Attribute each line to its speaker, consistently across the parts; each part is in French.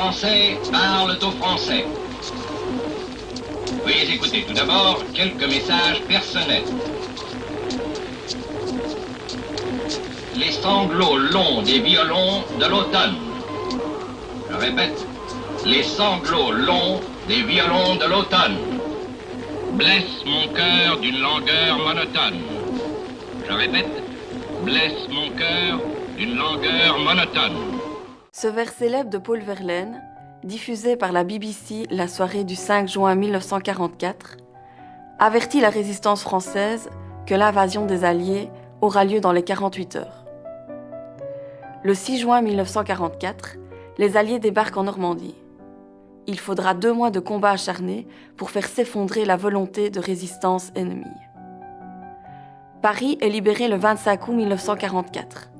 Speaker 1: Français parlent aux Français. Veuillez écouter tout d'abord quelques messages personnels. Les sanglots longs des violons de l'automne. Je répète, les sanglots longs des violons de l'automne blessent mon cœur d'une langueur monotone. Je répète, blesse mon cœur d'une langueur monotone.
Speaker 2: Ce vers célèbre de Paul Verlaine, diffusé par la BBC la soirée du 5 juin 1944, avertit la résistance française que l'invasion des Alliés aura lieu dans les 48 heures. Le 6 juin 1944, les Alliés débarquent en Normandie. Il faudra 2 mois de combats acharnés pour faire s'effondrer la volonté de résistance ennemie. Paris est libéré le 25 août 1944.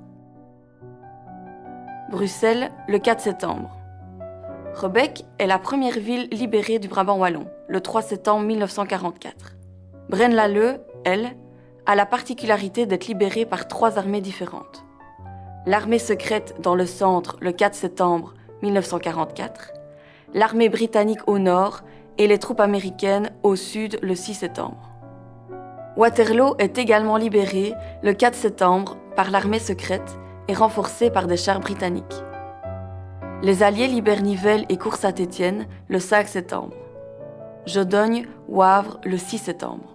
Speaker 2: Bruxelles, le 4 septembre. Rebec est la première ville libérée du Brabant wallon, le 3 septembre 1944. Braine-l'Alleud, elle, a la particularité d'être libérée par 3 armées différentes. L'armée secrète dans le centre, le 4 septembre 1944, l'armée britannique au nord et les troupes américaines au sud, le 6 septembre. Waterloo est également libérée le 4 septembre par l'armée secrète et renforcée par des chars britanniques. Les Alliés libèrent Nivelles et Cours-Saint-Étienne le 5 septembre. Jodogne, Wavre le 6 septembre.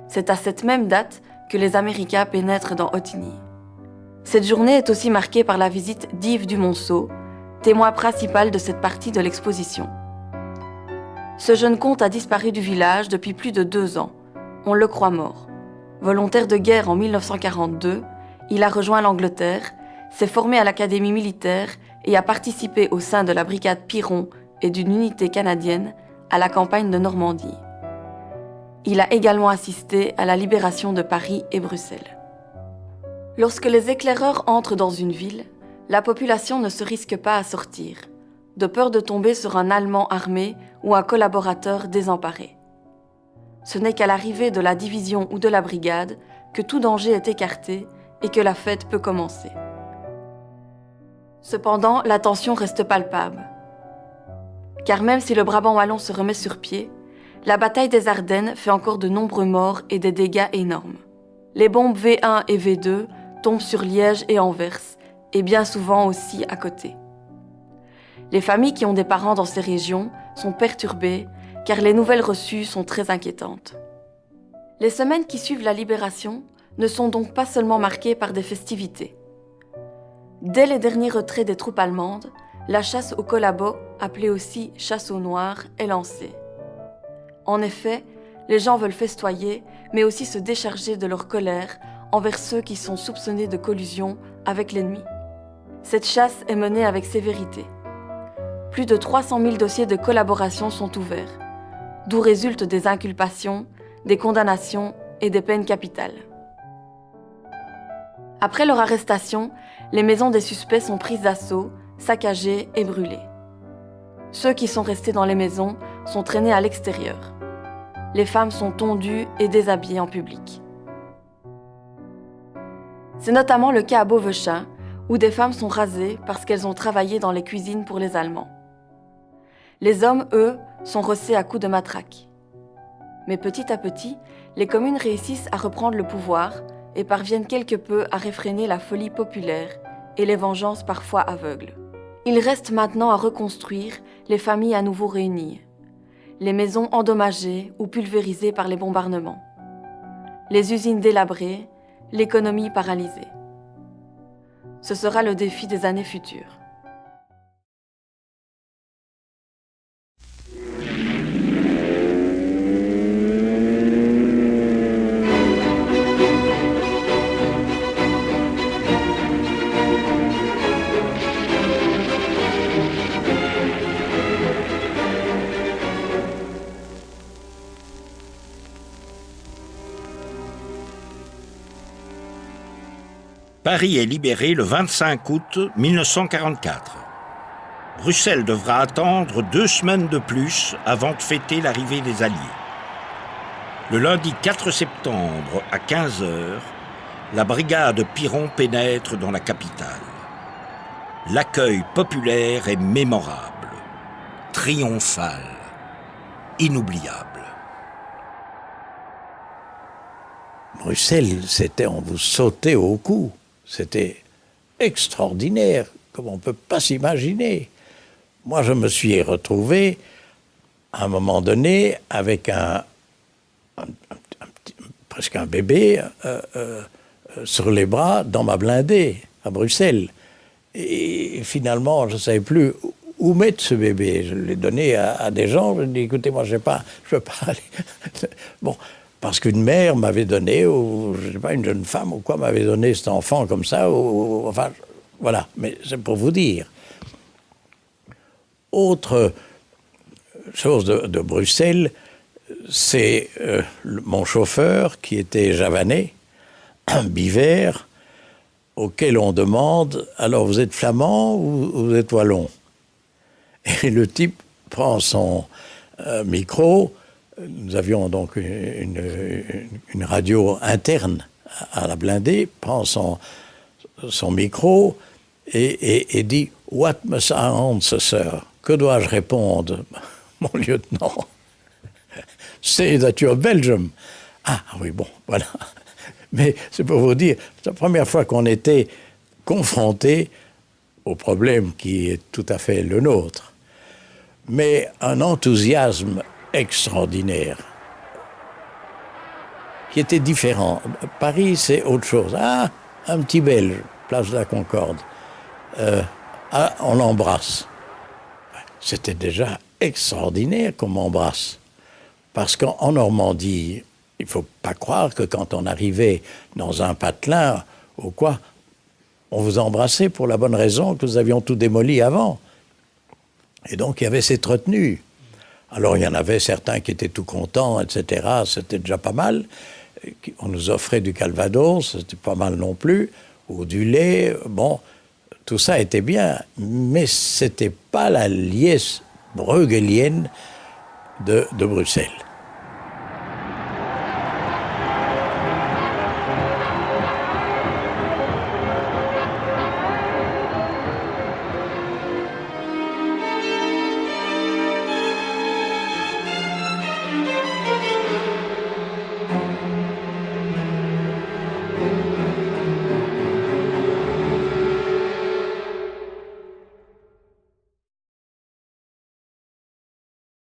Speaker 2: C'est à cette même date que les Américains pénètrent dans Ottigny. Cette journée est aussi marquée par la visite d'Yves du Monceau, témoin principal de cette partie de l'exposition. Ce jeune comte a disparu du village depuis plus de 2 ans. On le croit mort. Volontaire de guerre en 1942, il a rejoint l'Angleterre, s'est formé à l'académie militaire et a participé au sein de la brigade Piron et d'une unité canadienne à la campagne de Normandie. Il a également assisté à la libération de Paris et Bruxelles. Lorsque les éclaireurs entrent dans une ville, la population ne se risque pas à sortir, de peur de tomber sur un Allemand armé ou un collaborateur désemparé. Ce n'est qu'à l'arrivée de la division ou de la brigade que tout danger est écarté et que la fête peut commencer. Cependant, la tension reste palpable. Car même si le Brabant wallon se remet sur pied, la bataille des Ardennes fait encore de nombreux morts et des dégâts énormes. Les bombes V1 et V2 tombent sur Liège et Anvers, et bien souvent aussi à côté. Les familles qui ont des parents dans ces régions sont perturbées car les nouvelles reçues sont très inquiétantes. Les semaines qui suivent la libération ne sont donc pas seulement marquées par des festivités. Dès les derniers retraits des troupes allemandes, la chasse aux collabos, appelée aussi chasse aux noirs, est lancée. En effet, les gens veulent festoyer, mais aussi se décharger de leur colère envers ceux qui sont soupçonnés de collusion avec l'ennemi. Cette chasse est menée avec sévérité. Plus de 300 000 dossiers de collaboration sont ouverts, d'où résultent des inculpations, des condamnations et des peines capitales. Après leur arrestation, les maisons des suspects sont prises d'assaut, saccagées et brûlées. Ceux qui sont restés dans les maisons sont traînés à l'extérieur. Les femmes sont tondues et déshabillées en public. C'est notamment le cas à Beauvechain, où des femmes sont rasées parce qu'elles ont travaillé dans les cuisines pour les Allemands. Les hommes, eux, sont rossés à coups de matraque. Mais petit à petit, les communes réussissent à reprendre le pouvoir et parviennent quelque peu à réfréner la folie populaire et les vengeances parfois aveugles. Il reste maintenant à reconstruire les familles à nouveau réunies, les maisons endommagées ou pulvérisées par les bombardements, les usines délabrées, l'économie paralysée. Ce sera le défi des années futures.
Speaker 3: Paris est libéré le 25 août 1944. Bruxelles devra attendre 2 semaines de plus avant de fêter l'arrivée des Alliés. Le lundi 4 septembre à 15h, la brigade Piron pénètre dans la capitale. l'accueil populaire est mémorable, triomphal, inoubliable.
Speaker 4: Bruxelles, on vous sautait au cou. C'était extraordinaire, comme on ne peut pas s'imaginer. Moi, je me suis retrouvé, à un moment donné, avec presque un bébé sur les bras dans ma blindée, à Bruxelles. Et finalement, je ne savais plus où mettre ce bébé. Je l'ai donné à des gens. Je dis, écoutez, moi, je ne veux pas aller. Bon, parce qu'une mère m'avait donné, ou je ne sais pas, une jeune femme ou quoi, m'avait donné cet enfant comme ça. Enfin, voilà. Mais c'est pour vous dire. Autre chose de Bruxelles, c'est mon chauffeur qui était javanais, un bivert, auquel on demande « Alors, vous êtes flamand ou vous êtes wallon ?» Et le type prend son micro. Nous avions donc une radio interne à la blindée, prend son micro et dit « What must I answer, sir ?» Que dois-je répondre, mon lieutenant? « Say that you're Belgium. » Ah oui, bon, voilà. Mais c'est pour vous dire, c'est la première fois qu'on était confronté au problème qui est tout à fait le nôtre. Mais un enthousiasme extraordinaire, qui était différent. Paris, c'est autre chose. Ah, un petit Belge, place de la Concorde. Ah, on l'embrasse. C'était déjà extraordinaire qu'on m'embrasse. Parce qu'en Normandie, il ne faut pas croire que quand on arrivait dans un patelin ou quoi, on vous embrassait pour la bonne raison que nous avions tout démoli avant. Et donc, il y avait cette retenue. Alors, il y en avait certains qui étaient tout contents, etc. C'était déjà pas mal. On nous offrait du Calvados, c'était pas mal non plus, ou du lait. Bon, tout ça était bien, mais c'était pas la liesse bruegélienne de Bruxelles.